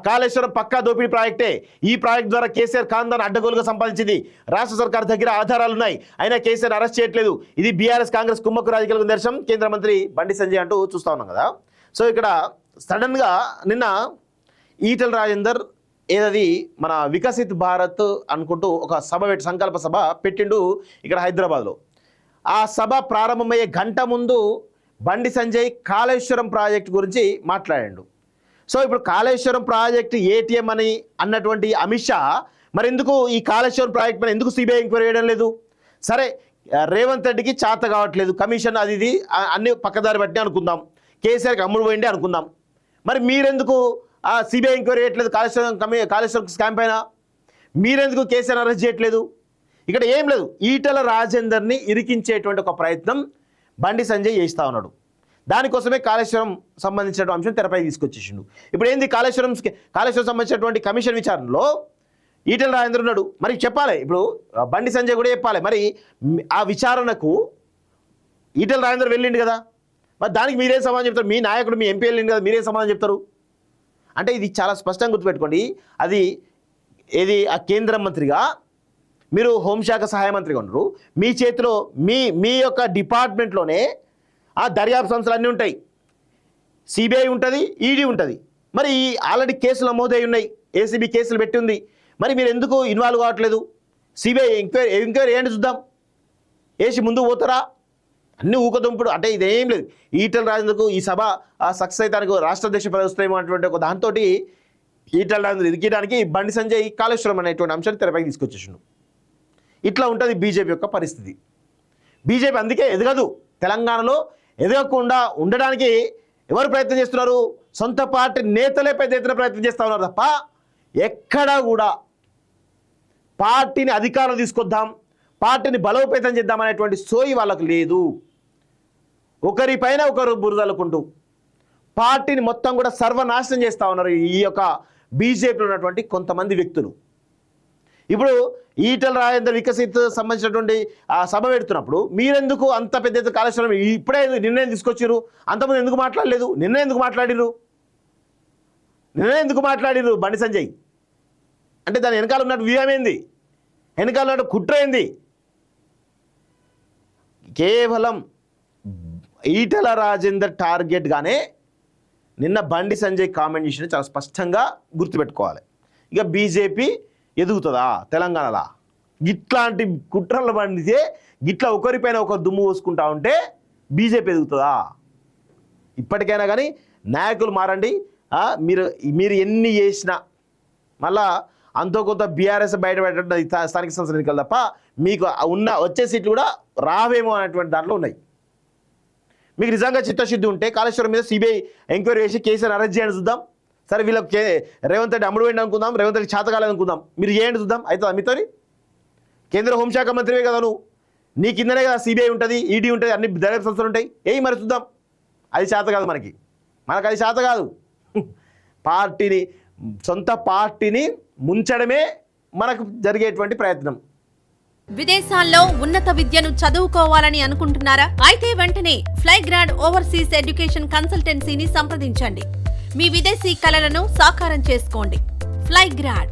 కాళేశ్వరం పక్కా దోపిడీ ప్రాజెక్టే. ఈ ప్రాజెక్ట్ ద్వారా కేసీఆర్ ఖాందాన్ అడ్డగోలుగా సంపాదించింది. రాష్ట్ర సర్కార్ దగ్గర ఆధారాలున్నాయి, అయినా కేసీఆర్ అరెస్ట్ చేయట్లేదు. ఇది బీఆర్ఎస్ కాంగ్రెస్ కుమ్మక్కు రాజకీయాలకు నిదర్శనం కేంద్ర మంత్రి బండి సంజయ్ అంటూ చూస్తా ఉన్నాం కదా. సో ఇక్కడ సడన్గా నిన్న ఈటెల రాజేందర్ ఏదది మన వికసిత్ భారత్ అనుకుంటూ ఒక సభ సంకల్ప సభ పెట్టిండు ఇక్కడ హైదరాబాద్లో. ఆ సభ ప్రారంభమయ్యే గంట ముందు బండి సంజయ్ కాళేశ్వరం ప్రాజెక్టు గురించి మాట్లాడాడు. సో ఇప్పుడు కాళేశ్వరం ప్రాజెక్టు ఏటీఎం అని అన్నటువంటి అమిత్ షా మరి ఎందుకు ఈ కాళేశ్వరం ప్రాజెక్ట్ పైన ఎందుకు సిబిఐ ఎంక్వైరీ చేయడం లేదు? సరే, రేవంత్ రెడ్డికి చేత కావట్లేదు, కమిషన్ అది ఇది అన్ని పక్కదారి బట్టి అనుకుందాం, కేసీఆర్కి అమ్ముడు పోయింది అనుకుందాం. మరి మీరెందుకు సిబిఐ ఎంక్వైరీ చేయట్లేదు? కాళేశ్వరం స్కామ్ పైన మీరెందుకు కేసీఆర్ అరెస్ట్ చేయట్లేదు? ఇక్కడ ఏం లేదు, ఈటెల రాజేందర్ని ఇరికించేటువంటి ఒక ప్రయత్నం బండి సంజయ్ చేస్తూ ఉన్నాడు. దానికోసమే కాళేశ్వరం సంబంధించిన అంశం తెరపై తీసుకొచ్చేసిండు. ఇప్పుడు ఏంది కాళేశ్వరం సంబంధించినటువంటి కమిషన్ విచారణలో ఈటెల రాజేందర్ ఉన్నాడు. మరి చెప్పాలి, ఇప్పుడు బండి సంజయ్ కూడా చెప్పాలి. మరి ఆ విచారణకు ఈటెల రాజేందర్ వెళ్ళిండు కదా, మరి దానికి మీరేం సమాధానం చెప్తారు? మీ నాయకుడు మీ ఎంపీ వెళ్ళిండు కదా, మీరేం సమాధానం చెప్తారు? అంటే ఇది చాలా స్పష్టంగా గుర్తుపెట్టుకోండి. అది ఏది ఆ కేంద్ర మంత్రిగా మీరు హోంశాఖ సహాయ మంత్రిగా ఉన్నారు, మీ చేతిలో మీ యొక్క డిపార్ట్మెంట్లోనే ఆ దర్యాప్తు సంస్థలు అన్నీ ఉంటాయి, సిబిఐ ఉంటుంది, ఈడీ ఉంటుంది. మరి ఆల్రెడీ కేసులు నమోదై ఉన్నాయి, ఏసీబీ కేసులు పెట్టి ఉంది. మరి మీరు ఎందుకు ఇన్వాల్వ్ కావట్లేదు? సిబిఐ ఎంక్వైరీ ఏంటి చూద్దాం, వేసి ముందుకు పోతారా? అన్నీ ఊకదుంపుడు అంటే ఇదేం లేదు. ఈటెల రాజేందర్కు ఈ సభ సక్సెస్ అయితే రాష్ట్ర అధ్యక్ష పదవి వస్తాయేమో అటువంటి ఒక దాంతో ఈటెల రాజేందర్ ఇరికియడానికి బండి సంజయ్ కాళేశ్వరం అనేటువంటి అంశాన్ని తెరపైకి తీసుకొచ్చేసిండు. ఇట్లా ఉంటుంది బీజేపీ యొక్క పరిస్థితి. బీజేపీ అందుకే ఎదగదు. తెలంగాణలో ఎదగకుండా ఉండడానికి ఎవరు ప్రయత్నం చేస్తున్నారు? సొంత పార్టీ నేతలే పెద్ద ఎత్తున ప్రయత్నం చేస్తూ ఉన్నారు తప్ప ఎక్కడా కూడా పార్టీని అధికారం తీసుకొద్దాం, పార్టీని బలోపేతం చేద్దాం అనేటువంటి సోయి వాళ్ళకు లేదు. ఒకరిపైన ఒకరు బురదలుకుంటూ పార్టీని మొత్తం కూడా సర్వనాశనం చేస్తూ ఉన్నారు ఈ యొక్క బీజేపీలో ఉన్నటువంటి కొంతమంది వ్యక్తులు. ఇప్పుడు ఈటెల రాజేందర్ వికసిత్ సంబంధించినటువంటి సభ పెడుతున్నప్పుడు మీరెందుకు అంత పెద్ద ఎత్తున కాళేశ్వరం ఇప్పుడే నిర్ణయం తీసుకొచ్చారు? అంతకుముందు ఎందుకు మాట్లాడలేదు? నిన్న ఎందుకు మాట్లాడిరు బండి సంజయ్? అంటే దాని వెనకాల ఉన్నట్టు వ్యూహం ఏంది? వెనకాల ఉన్నట్టు కుట్ర ఏంది? కేవలం ఈటెల రాజేందర్ టార్గెట్గానే నిన్న బండి సంజయ్ కామెంట్ చేసిన చాలా స్పష్టంగా గుర్తుపెట్టుకోవాలి. ఇక బీజేపీ ఎదుగుతుందా తెలంగాణలో? గిట్లాంటి కుట్రలు పండితే గిట్లా ఒకరిపైన ఒక దుమ్ము పోసుకుంటా ఉంటే బీజేపీ ఎదుగుతుందా? ఇప్పటికైనా కానీ నాయకులు మారండి. మీరు ఎన్ని చేసినా మళ్ళా అంతో కొంత బీఆర్ఎస్ బయటపెట్టే స్థానిక సంస్థల ఎన్నికలు తప్ప మీకు వచ్చే సీట్లు కూడా రావేమో అనేటువంటి దాంట్లో ఉన్నాయి. మీకు నిజంగా చిత్తశుద్ధి ఉంటే కాళేశ్వరం మీద సిబిఐ ఎంక్వైరీ చేసి కేసీఆర్ అరెస్ట్ చేయండి చూద్దాం. సరే, వీళ్ళకి రేవంత్ రెడ్డి అమ్ముడు పోయింది అనుకుందాం, రేవంత్ రెడ్డి చేతకాలేదు అనుకుందాం, మీరు చేయండి చూద్దాం. అవుతుందా మీతోని? కేంద్ర హోంశాఖ మంత్రివే కదా నువ్వు, నీ కిందనే కదా సిబిఐ ఉంటుంది, ఈడీ ఉంటుంది, అన్ని దర్యాప్తు సంస్థలు ఉంటాయి. మరి చూద్దాం. అది చేత కాదు మనకు అది చేత కాదు. పార్టీని సొంత పార్టీని ముంచడమే మనకు జరిగేటువంటి ప్రయత్నం. విదేశాల్లో ఉన్నత విద్యను చదువుకోవాలని అనుకుంటున్నారా? అయితే వెంటనే ఫ్లైగ్రాండ్ ఓవర్సీస్ ఎడ్యుకేషన్ కన్సల్టెన్సీని సంప్రదించండి. మీ విదేశీ కలలను సాకారం చేసుకోండి. ఫ్లైగ్రాండ్